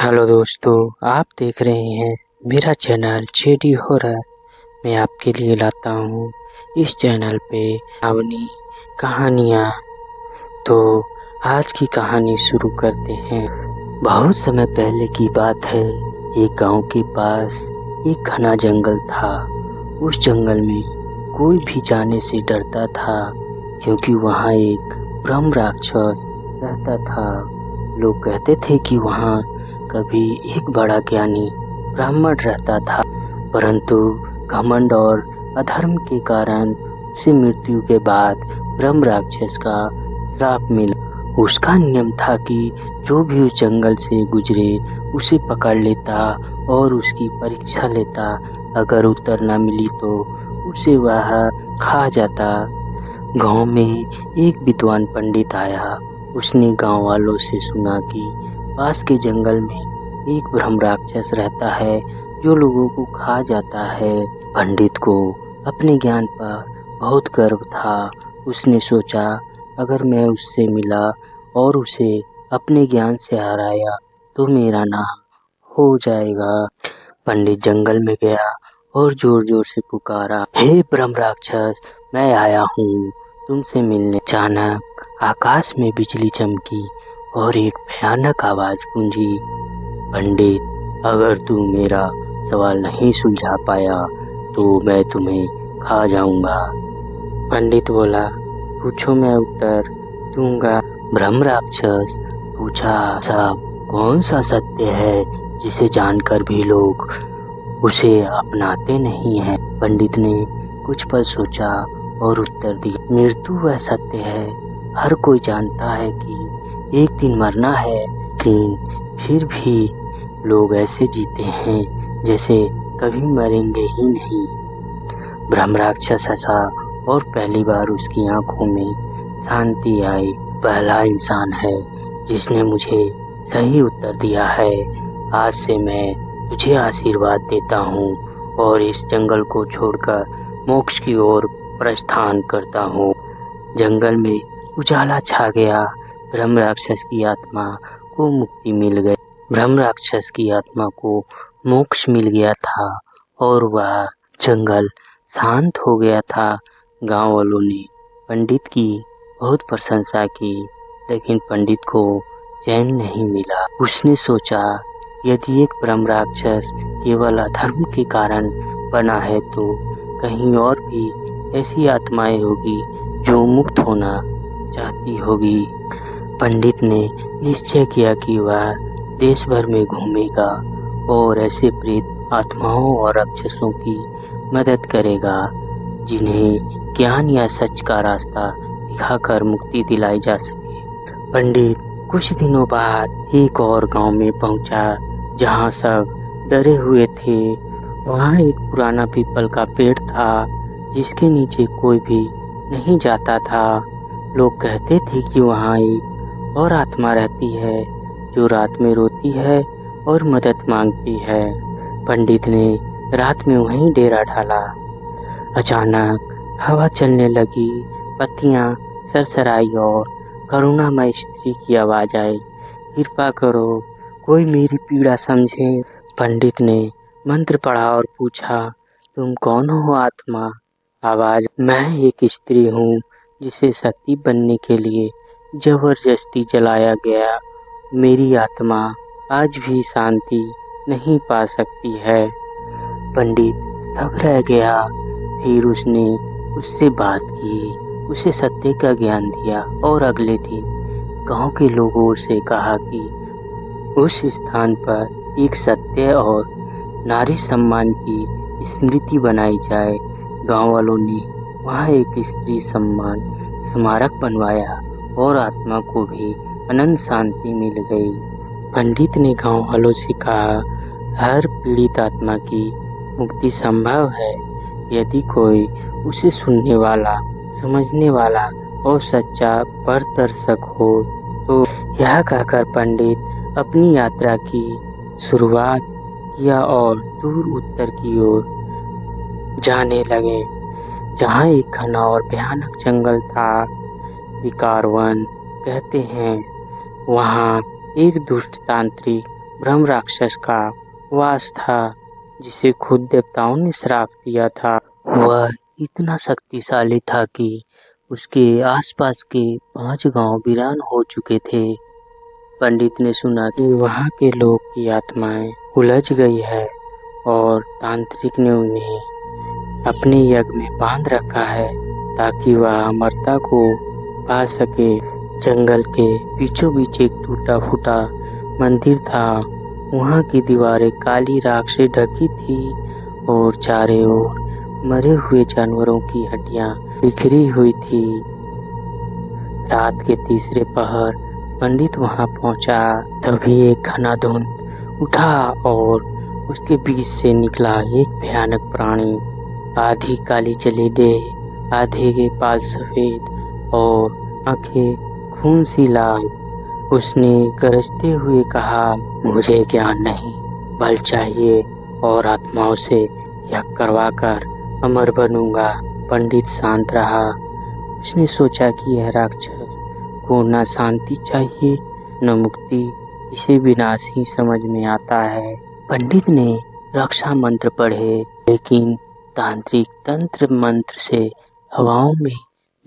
Hello दोस्तों, आप देख रहे हैं मेरा चैनल जेडी हॉरर। मैं आपके लिए लाता हूँ इस चैनल पे अपनी कहानियाँ। तो आज की कहानी शुरू करते हैं। बहुत समय पहले की बात है। एक गांव के पास एक घना जंगल था। उस जंगल में कोई भी जाने से डरता था, क्योंकि वहाँ एक ब्रह्म राक्षस रहता था। लोग कहते थे कि वहाँ कभी एक बड़ा ज्ञानी ब्राह्मण रहता था, परंतु घमंड और अधर्म के कारण उसे मृत्यु के बाद ब्रह्म राक्षस का श्राप मिला। उसका नियम था कि जो भी उस जंगल से गुजरे उसे पकड़ लेता और उसकी परीक्षा लेता। अगर उत्तर न मिली तो उसे वह खा जाता। गांव में एक विद्वान पंडित आया। उसने गांव वालों से सुना कि पास के जंगल में एक ब्रह्म राक्षस रहता है जो लोगों को खा जाता है। पंडित को अपने ज्ञान पर बहुत गर्व था। उसने सोचा, अगर मैं उससे मिला और उसे अपने ज्ञान से हराया तो मेरा नाम हो जाएगा। पंडित जंगल में गया और जोर जोर से पुकारा, हे ब्रह्म राक्षस, मैं आया हूँ तुमसे मिलने। अचानक आकाश में बिजली चमकी और एक भयानक आवाज गूंजी, पंडित, अगर तू मेरा सवाल नहीं सुलझा पाया तो मैं तुम्हें खा जाऊंगा। पंडित बोला, पूछो, मैं उत्तर दूंगा। ब्रह्म राक्षस पूछा, सब कौन सा सत्य है जिसे जानकर भी लोग उसे अपनाते नहीं हैं? पंडित ने कुछ पल सोचा और उत्तर दिया, मृत्यु वह सत्य है। हर कोई जानता है कि एक दिन मरना है, लेकिन फिर भी लोग ऐसे जीते हैं जैसे कभी मरेंगे ही नहीं। ब्रह्म राक्षस हंसा और पहली बार उसकी आंखों में शांति आई। पहला इंसान है जिसने मुझे सही उत्तर दिया है। आज से मैं तुझे आशीर्वाद देता हूँ और इस जंगल को छोड़कर मोक्ष की ओर प्रस्थान करता हूँ। जंगल में उजाला छा गया। ब्रह्म राक्षस की आत्मा को मुक्ति मिल गई। ब्रह्म राक्षस की आत्मा को मोक्ष मिल गया था और वह जंगल शांत हो गया था। गांव वालों ने पंडित की बहुत प्रशंसा की, लेकिन पंडित को चैन नहीं मिला। उसने सोचा, यदि एक ब्रह्म राक्षस केवल अधर्म के कारण बना है तो कहीं और भी ऐसी आत्माएं होगी जो मुक्त होना चाहती होगी। पंडित ने निश्चय किया कि वह देश भर में घूमेगा और ऐसे प्रेत आत्माओं और राक्षसों की मदद करेगा जिन्हें ज्ञान या सच का रास्ता दिखाकर मुक्ति दिलाई जा सके। पंडित कुछ दिनों बाद एक और गांव में पहुंचा जहां सब डरे हुए थे। वहां एक पुराना पीपल का पेड़ था जिसके नीचे कोई भी नहीं जाता था। लोग कहते थे कि वहां एक और आत्मा रहती है जो रात में रोती है और मदद मांगती है। पंडित ने रात में वहीं डेरा डाला। अचानक हवा चलने लगी, पत्तियां सरसराई और करुणामय स्त्री की आवाज आई, कृपा करो, कोई मेरी पीड़ा समझे। पंडित ने मंत्र पढ़ा और पूछा, तुम कौन हो आत्मा? आवाज, मैं एक स्त्री हूँ जिसे सती बनने के लिए जबरदस्ती जलाया गया। मेरी आत्मा आज भी शांति नहीं पा सकती है। पंडित स्तब्ध रह गया। फिर उसने उससे बात की, उसे सत्य का ज्ञान दिया और अगले दिन गांव के लोगों से कहा कि उस स्थान पर एक सत्य और नारी सम्मान की स्मृति बनाई जाए। गांव वालों ने वहां एक स्त्री सम्मान स्मारक बनवाया और आत्मा को भी अनंत शांति मिल गई। पंडित ने गांव वालों से कहा, हर पीड़ित आत्मा की मुक्ति संभव है यदि कोई उसे सुनने वाला, समझने वाला और सच्चा परदर्शक हो। तो यह कहकर पंडित अपनी यात्रा की शुरुआत किया और दूर उत्तर की ओर जाने लगे, जहाँ एक घना और भयानक जंगल था, विकार वन कहते हैं। वहाँ एक दुष्ट तांत्रिक ब्रह्म राक्षस का वास था, जिसे खुद देवताओं ने श्राप दिया था। वह इतना शक्तिशाली था कि उसके आसपास के 5 गांव वीरान हो चुके थे। पंडित ने सुना कि वहां के लोग की आत्माएं उलझ गई है और तांत्रिक ने उन्हें अपने यज्ञ में बांध रखा है ताकि वह अमरता को पा सके। जंगल के बीचों बीच एक टूटा फूटा मंदिर था। वहाँ की दीवारें काली राख से ढकी थी और चारों ओर मरे हुए जानवरों की हड्डियां बिखरी हुई थी। रात के तीसरे पहर पंडित वहां पहुंचा। तभी एक घना धुंध उठा और उसके बीच से निकला एक भयानक प्राणी। आधी काली जली देह, आधे के बाल सफेद और आंखें खून सी लाल। उसने गरजते हुए कहा, मुझे ज्ञान नहीं, बल चाहिए और आत्माओं से यज्ञ करवाकर अमर बनूंगा। पंडित शांत रहा। उसने सोचा कि यह राक्षस को न शांति चाहिए न मुक्ति, इसे विनाश ही समझ में आता है। पंडित ने रक्षा मंत्र पढ़े, लेकिन तांत्रिक तंत्र मंत्र से हवाओं में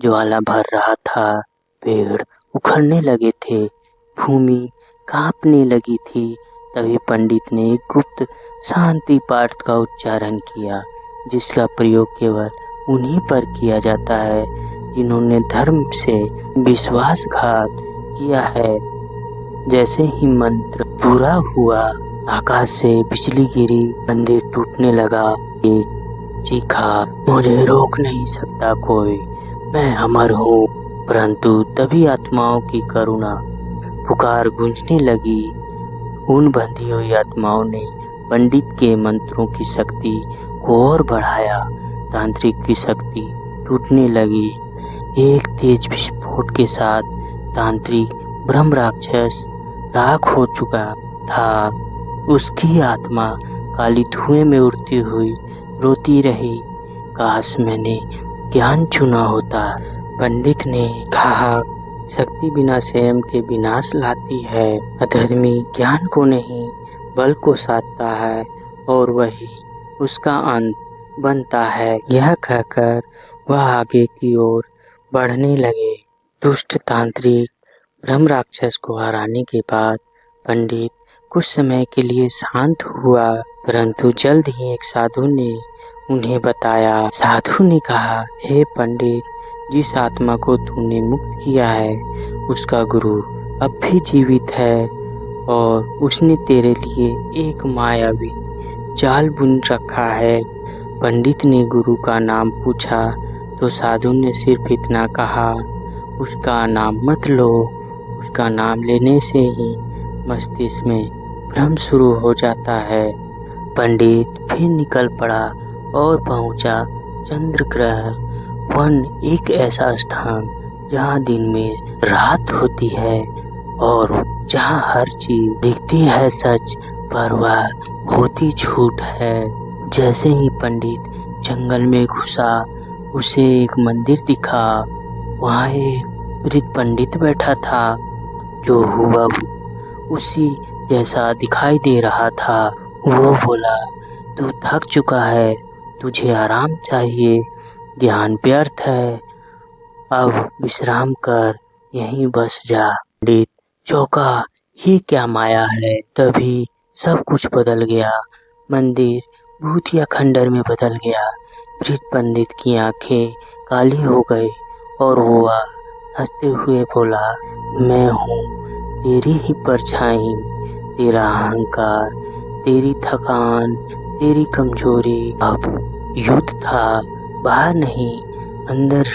ज्वाला भर रहा था। पेड़ उखड़ने लगे थे, भूमि कांपने लगी थी। तभी पंडित ने एक गुप्त शांति पाठ का उच्चारण किया, जिसका प्रयोग केवल उन्हीं पर किया जाता है जिन्होंने धर्म से विश्वासघात किया है। जैसे ही मंत्र पूरा हुआ, आकाश से बिजली गिरी, मंदिर टूटने लगा। एक चीखा, मुझे रोक नहीं सकता कोई, मैं अमर हूँ। परंतु तभी आत्माओं की करुणा पुकार गूंजने लगी। उन बंधी हुई आत्माओं ने पंडित के मंत्रों की शक्ति को और बढ़ाया। तांत्रिक की शक्ति टूटने लगी। एक तेज विस्फोट के साथ तांत्रिक ब्रह्म राक्षस राख हो चुका था। उसकी आत्मा काली धुएं में उड़ती हुई रोती रही, काश मैंने ज्ञान चुना होता। पंडित ने कहा, शक्ति बिना स्वयं के विनाश लाती है। अधर्मी ज्ञान को नहीं, बल को साधता है और वही उसका अंत बनता है। यह कहकर वह आगे की ओर बढ़ने लगे। दुष्ट तांत्रिक ब्रह्म राक्षस को हराने के बाद पंडित कुछ समय के लिए शांत हुआ, परंतु जल्द ही एक साधु ने उन्हें बताया। साधु ने कहा, हे पंडित, जिस आत्मा को तूने मुक्त किया है उसका गुरु अब भी जीवित है और उसने तेरे लिए एक मायावी जाल बुन रखा है। पंडित ने गुरु का नाम पूछा तो साधु ने सिर्फ इतना कहा, उसका नाम मत लो, उसका नाम लेने से ही मस्तिष्क में भ्रम शुरू हो जाता है। पंडित फिर निकल पड़ा और पहुंचा चंद्र ग्रह वन, एक ऐसा स्थान जहाँ दिन में रात होती है और जहाँ हर चीज दिखती है सच, पर वह होती झूठ है। जैसे ही पंडित जंगल में घुसा, उसे एक मंदिर दिखा। वहाँ एक वृद्ध पंडित बैठा था जो हुबहू उसी जैसा दिखाई दे रहा था। वो बोला, तू थक चुका है, तुझे आराम चाहिए, ध्यान व्यर्थ है, अब विश्राम कर, यहीं बस जा। पंडित चौंका, ये क्या माया है? तभी सब कुछ बदल गया। मंदिर भूतिया खंडर में बदल गया। वृद्ध पंडित की आंखें काली हो गई और वो हंसते हुए बोला, मैं हूँ तेरी ही परछाई, तेरा अहंकार, तेरी थकान, तेरी कमजोरी। अब युद्ध था, बाहर नहीं अंदर।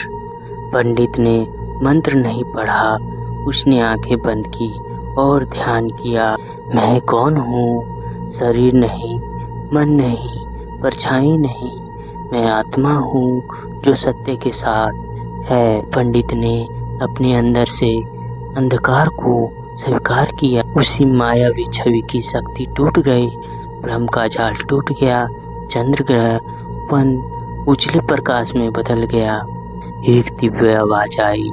पंडित ने मंत्र नहीं पढ़ा, उसने आंखें बंद की और ध्यान किया। मैं कौन हूँ? शरीर नहीं, मन नहीं, परछाई नहीं, मैं आत्मा हूँ जो सत्य के साथ है। पंडित ने अपने अंदर से अंधकार को स्वीकार किया। उसी मायावी छवि की शक्ति टूट गई, ब्रह्म का जाल टूट गया, चंद्र ग्रह वन उजले प्रकाश में बदल गया। एक दिव्य आवाज आई,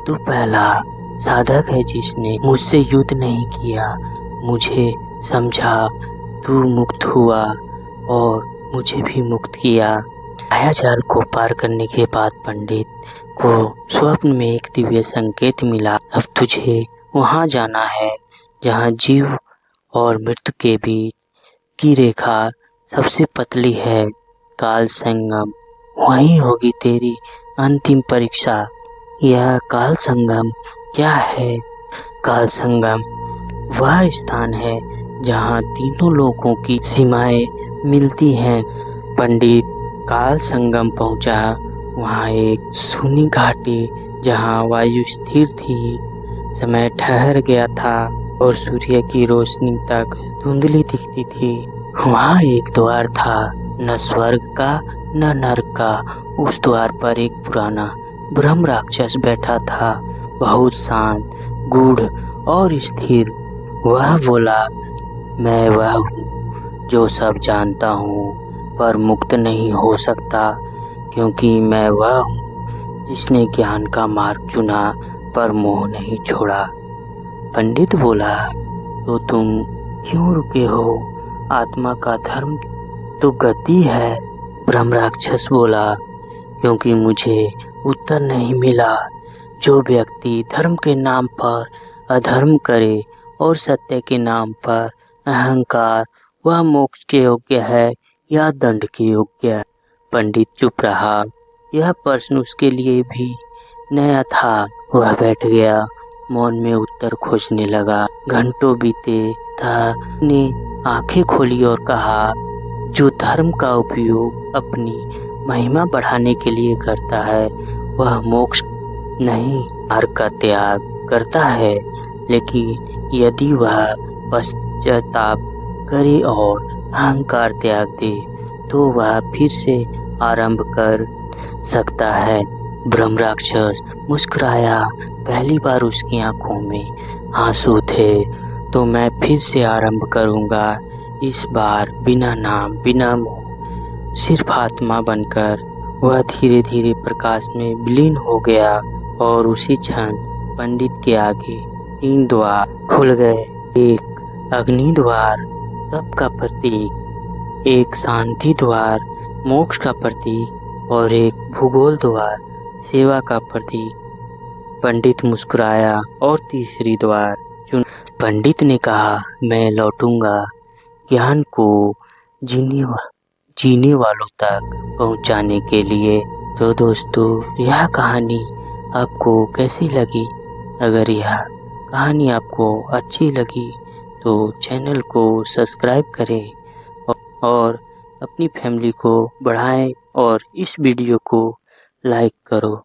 तू पहला साधक है जिसने मुझसे युद्ध नहीं किया, मुझे समझा तू मुक्त हुआ और मुझे भी मुक्त किया। मायाजाल को पार करने के बाद पंडित को स्वप्न में एक दिव्य संकेत मिला। अब तुझे वहाँ जाना है जहाँ जीव और मृत्यु के बीच की रेखा सबसे पतली है, काल संगम। वहीं होगी तेरी अंतिम परीक्षा। यह काल संगम क्या है? काल संगम वह स्थान है जहाँ तीनों लोगों की सीमाएं मिलती हैं। पंडित काल संगम पहुंचा। वहाँ एक सूनी घाटी जहाँ वायु स्थिर थी, समय ठहर गया था और सूर्य की रोशनी तक धुंधली दिखती थी। वहाँ एक द्वार था, न स्वर्ग का न नरक का। उस द्वार पर एक पुराना ब्रह्म राक्षस बैठा था, बहुत शांत, गूढ़ और स्थिर। वह बोला, मैं वह हूँ जो सब जानता हूँ पर मुक्त नहीं हो सकता, क्योंकि मैं वह हूँ जिसने ज्ञान का मार्ग चुना पर मोह नहीं छोड़ा। पंडित बोला, तो तुम क्यों रुके हो? आत्मा का धर्म तो गति है। ब्रह्म राक्षस बोला, क्योंकि मुझे उत्तर नहीं मिला। जो व्यक्ति धर्म के नाम पर अधर्म करे और सत्य के नाम पर अहंकार, वह मोक्ष के योग्य है या दंड के योग्य? पंडित चुप रहा। यह प्रश्न उसके लिए भी नया था। वह बैठ गया, मौन में उत्तर खोजने लगा। घंटों बीते था, ने आंखें खोली और कहा, जो धर्म का उपयोग अपनी महिमा बढ़ाने के लिए करता है वह मोक्ष नहीं, मार्ग का त्याग करता है। लेकिन यदि वह पश्चाताप करे और अहंकार त्याग दे तो वह फिर से आरंभ कर सकता है। ब्रह्म राक्षस मुस्कुराया। पहली बार उसकी आंखों में आंसू थे। तो मैं फिर से आरंभ करूंगा, इस बार बिना नाम बिना मुँह, सिर्फ आत्मा बनकर। वह धीरे धीरे प्रकाश में विलीन हो गया और उसी क्षण पंडित के आगे 3 द्वार खुल गए। एक अग्नि द्वार, तप का प्रतीक, एक शांति द्वार, मोक्ष का प्रतीक, और एक भूगोल द्वार, सेवा का प्रतीक। पंडित मुस्कुराया और तीसरी द्वार चुन। पंडित ने कहा, मैं लौटूंगा ज्ञान को जीने वालों तक पहुंचाने के लिए। तो दोस्तों, यह कहानी आपको कैसी लगी? अगर यह कहानी आपको अच्छी लगी तो चैनल को सब्सक्राइब करें और अपनी फैमिली को बढ़ाएं और इस वीडियो को लाइक करो।